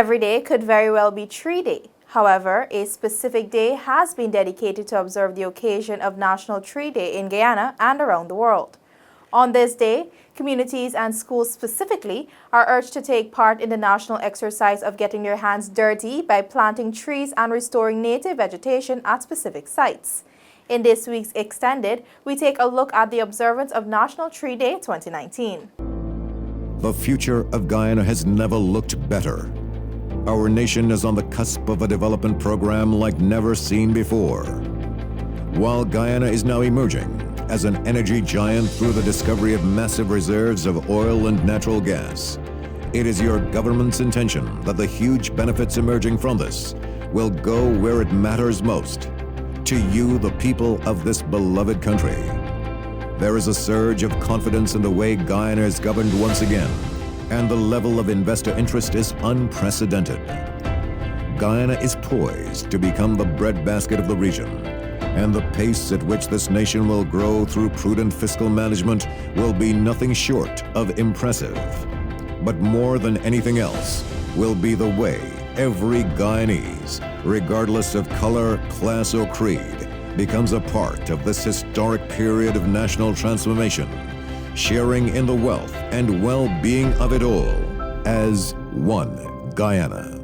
Every day could very well be Tree Day. However, a specific day has been dedicated to observe the occasion of National Tree Day in Guyana and around the world. On this day, communities and schools specifically are urged to take part in the national exercise of getting their hands dirty by planting trees and restoring native vegetation at specific sites. In this week's Extended, we take a look at the observance of National Tree Day 2019. The future of Guyana has never looked better. Our nation is on the cusp of a development program like never seen before. While Guyana is now emerging as an energy giant through the discovery of massive reserves of oil and natural gas, it is your government's intention that the huge benefits emerging from this will go where it matters most, to you, the people of this beloved country. There is a surge of confidence in the way Guyana is governed once again, and the level of investor interest is unprecedented. Guyana is poised to become the breadbasket of the region, and the pace at which this nation will grow through prudent fiscal management will be nothing short of impressive. But more than anything else will be the way every Guyanese, regardless of color, class, or creed, becomes a part of this historic period of national transformation, sharing in the wealth and well-being of it all as one Guyana.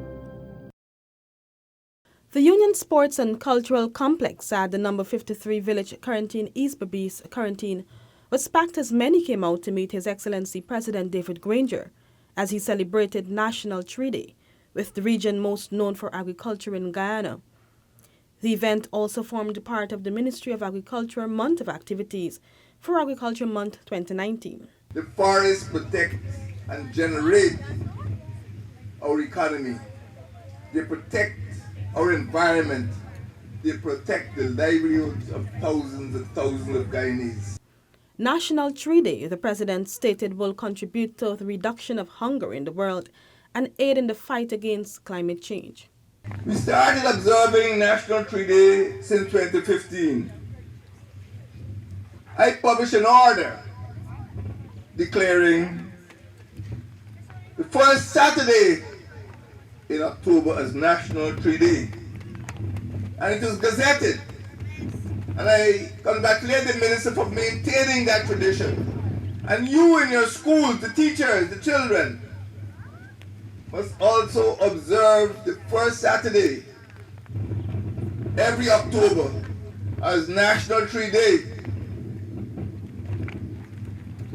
The Union Sports and Cultural Complex at the number 53 Village Quarantine East Berbice Quarantine was packed as many came out to meet His Excellency President David Granger as he celebrated National Tree Day, with the region most known for agriculture in Guyana. The event also formed part of the Ministry of Agriculture Month of Activities for Agriculture Month 2019. The forests protect and generate our economy. They protect our environment. They protect the livelihoods of thousands and thousands of Guyanese. National Tree Day, the President stated, will contribute to the reduction of hunger in the world and aid in the fight against climate change. We started observing National Tree Day since 2015. I published an order declaring the first Saturday in October as National Tree Day. And it was gazetted. And I congratulate the minister for maintaining that tradition. And you in your schools, the teachers, the children, must also observe the first Saturday every October as National Tree Day.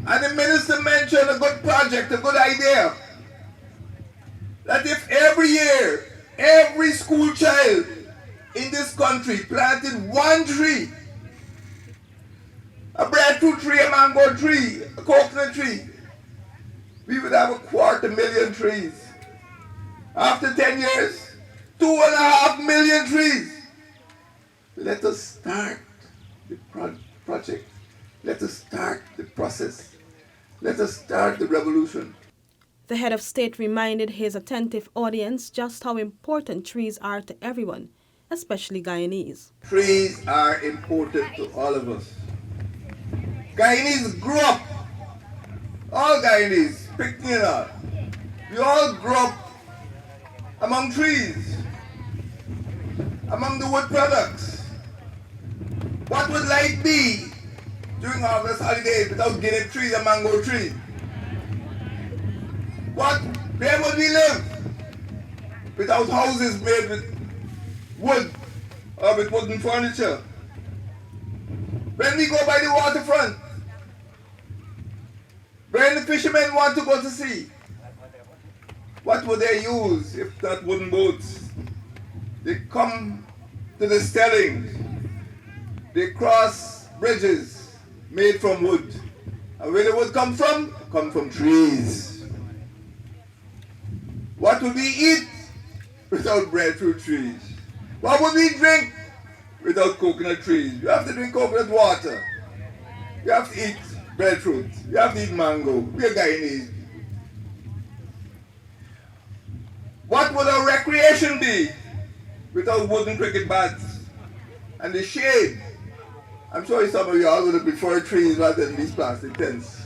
And the minister mentioned a good project, a good idea, that if every year, every school child in this country planted one tree, a breadfruit tree, a mango tree, a coconut tree, we would have 250,000 trees. After 10 years, 2.5 million trees. Let us start the project. Let us start the process. Let us start the revolution. The head of state reminded his attentive audience just how important trees are to everyone, especially Guyanese. Trees are important to all of us. Guyanese grew up, all Guyanese, pick me up. We all grew up among trees, among the wood products. What would life be during harvest holidays without guinea trees and mango trees? Where would we live without houses made with wood or with wooden furniture? When we go by the waterfront, when the fishermen want to go to sea, what would they use if not wooden boats? They come to the stellings. They cross bridges made from wood. And where the wood come from? Come from trees. What would we eat without breadfruit trees? What would we drink without coconut trees? You have to drink coconut water. You have to eat breadfruit. You have to eat mango. We are Guyanese. What would our recreation be without wooden cricket bats and the shade? I'm sure some of you all would have preferred trees rather than these plastic tents.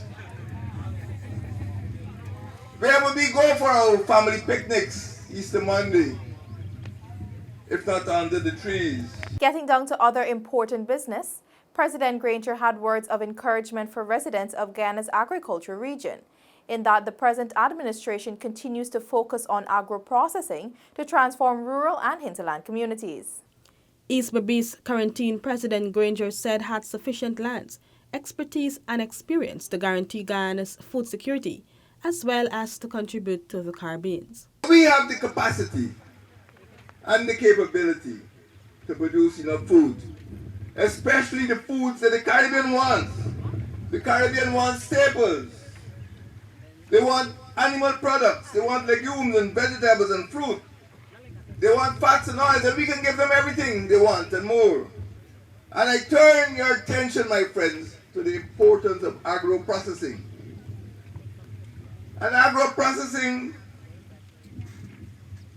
Where would we go for our family picnics? Easter Monday, if not under the trees. Getting down to other important business, President Granger had words of encouragement for residents of Guyana's agriculture region, in that the present administration continues to focus on agro-processing to transform rural and hinterland communities. East Berbice Quarantine President Granger said had sufficient lands, expertise and experience to guarantee Guyana's food security, as well as to contribute to the Caribbeans. We have the capacity and the capability to produce enough food, especially the foods that the Caribbean wants. The Caribbean wants staples. They want animal products. They want legumes and vegetables and fruit. They want fats and oils, and we can give them everything they want and more. And I turn your attention, my friends, to the importance of agro-processing. And agro-processing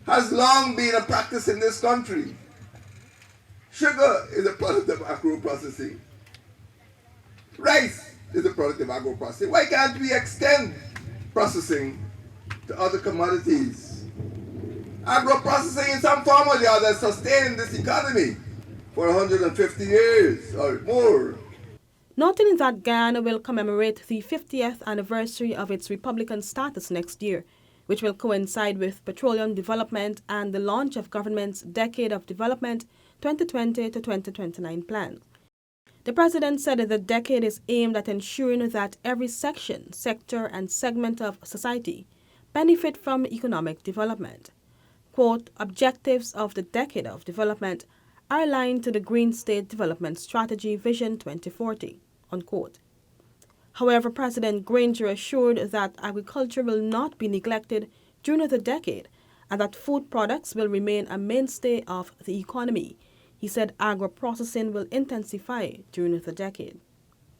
has long been a practice in this country. Sugar is a product of agro-processing. Rice is a product of agro-processing. Why can't we extend processing to other commodities? Agro-processing in some form or the other sustained this economy for 150 years or more. Noting that Guyana will commemorate the 50th anniversary of its Republican status next year, which will coincide with petroleum development and the launch of government's Decade of Development 2020 to 2029 plan. The president said that the decade is aimed at ensuring that every section, sector, and segment of society benefit from economic development. Quote, objectives of the Decade of Development are aligned to the Green State Development Strategy Vision 2040, unquote. However, President Granger assured that agriculture will not be neglected during the decade and that food products will remain a mainstay of the economy. He said agro-processing will intensify during the decade.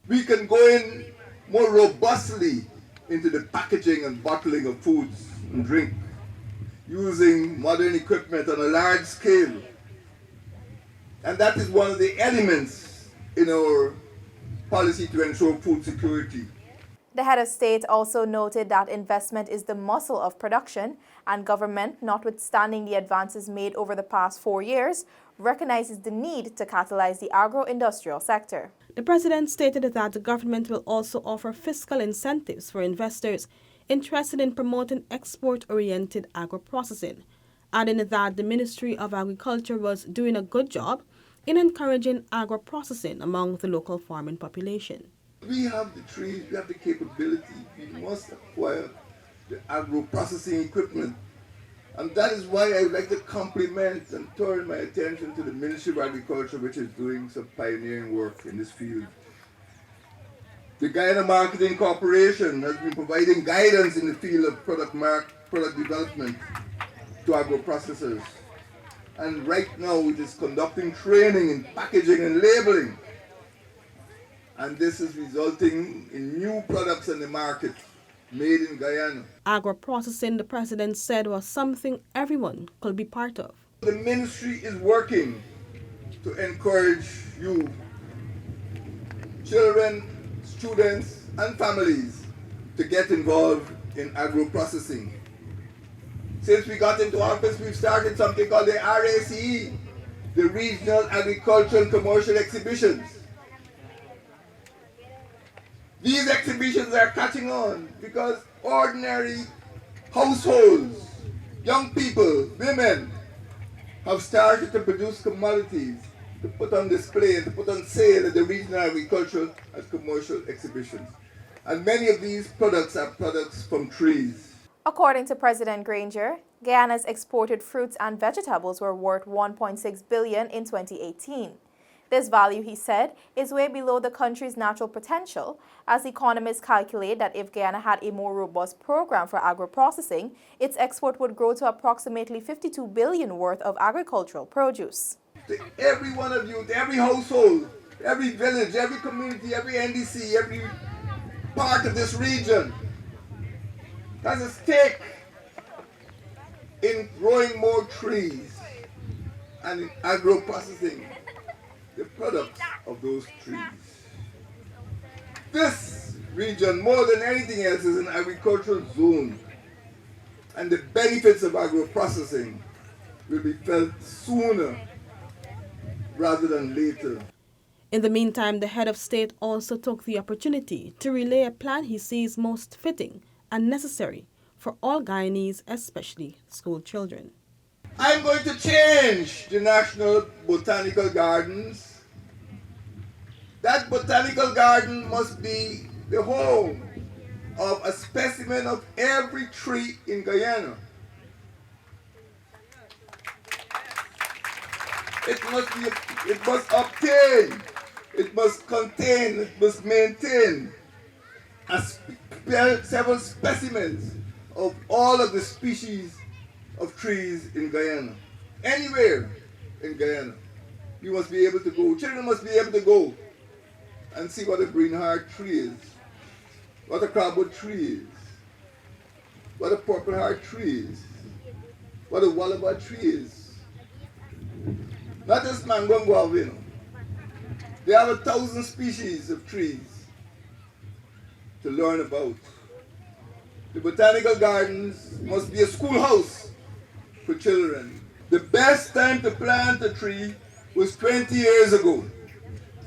We can go in more robustly into the packaging and bottling of foods and drink, using modern equipment on a large scale. And that is one of the elements in our policy to ensure food security. The head of state also noted that investment is the muscle of production, and government, notwithstanding the advances made over the past 4 years, recognizes the need to catalyze the agro-industrial sector. The president stated that the government will also offer fiscal incentives for investors interested in promoting export-oriented agro-processing, adding that the Ministry of Agriculture was doing a good job in encouraging agro-processing among the local farming population. We have the trees, we have the capability, we must acquire the agro-processing equipment. And that is why I would like to compliment and turn my attention to the Ministry of Agriculture, which is doing some pioneering work in this field. The Guyana Marketing Corporation has been providing guidance in the field of product development to agro-processors. And right now it is conducting training in packaging and labeling. And this is resulting in new products in the market made in Guyana. Agro-processing, the president said, was something everyone could be part of. The ministry is working to encourage you, children, students, and families to get involved in agro-processing. Since we got into office, we've started something called the RACE, the Regional Agricultural and Commercial Exhibitions. These exhibitions are catching on because ordinary households, young people, women, have started to produce commodities to put on display and to put on sale at the regional agricultural and commercial exhibitions. And many of these products are products from trees. According to President Granger, Guyana's exported fruits and vegetables were worth $1.6 billion in 2018. This value, he said, is way below the country's natural potential, as economists calculate that if Guyana had a more robust program for agro-processing, its export would grow to approximately $52 billion worth of agricultural produce. To every one of you, to every household, every village, every community, every NDC, every part of this region has a stake in growing more trees and in agro-processing the products of those trees. This region, more than anything else, is an agricultural zone. and the benefits of agro-processing will be felt sooner rather than later. In the meantime, the head of state also took the opportunity to relay a plan he sees most fitting and necessary for all Guyanese, especially school children. I'm going to change the National Botanical Gardens. That botanical garden must be the home of a specimen of every tree in Guyana. It must obtain, it must contain, it must maintain several specimens of all of the species of trees in Guyana. Anywhere in Guyana, you must be able to go, children must be able to go and see what a greenheart tree is, what a crabwood tree is, what a purple heart tree is, what a wallaby tree is. Not just mango and guava, you know. They have 1,000 species of trees to learn about. The botanical gardens must be a schoolhouse for children. The best time to plant a tree was 20 years ago.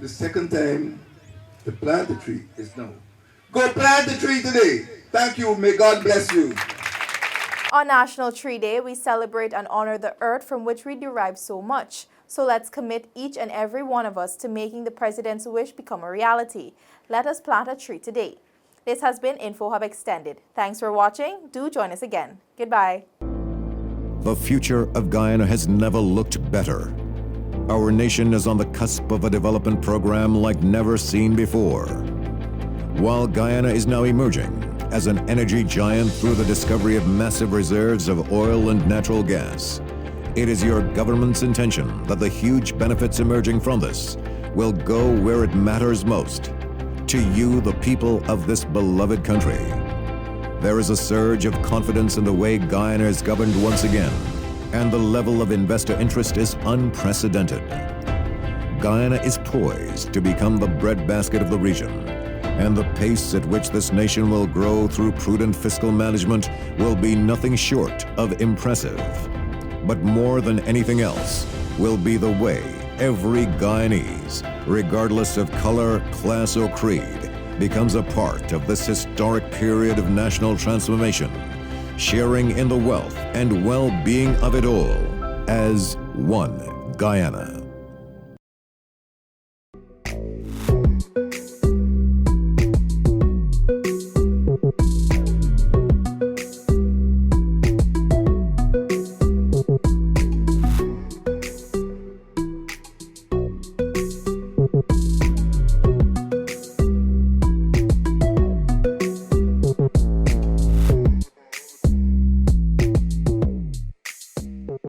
The second time to plant a tree is now. Go plant a tree today. Thank you. May God bless you. On National Tree Day, we celebrate and honor the earth from which we derive so much. So let's commit each and every one of us to making the President's wish become a reality. Let us plant a tree today. This has been InfoHub Extended. Thanks for watching. Do join us again. Goodbye. The future of Guyana has never looked better. Our nation is on the cusp of a development program like never seen before. While Guyana is now emerging as an energy giant through the discovery of massive reserves of oil and natural gas, it is your government's intention that the huge benefits emerging from this will go where it matters most, to you, the people of this beloved country. There is a surge of confidence in the way Guyana is governed once again, and the level of investor interest is unprecedented. Guyana is poised to become the breadbasket of the region, and the pace at which this nation will grow through prudent fiscal management will be nothing short of impressive. But more than anything else will be the way every Guyanese, regardless of color, class, or creed, becomes a part of this historic period of national transformation, sharing in the wealth and well-being of it all as one Guyana.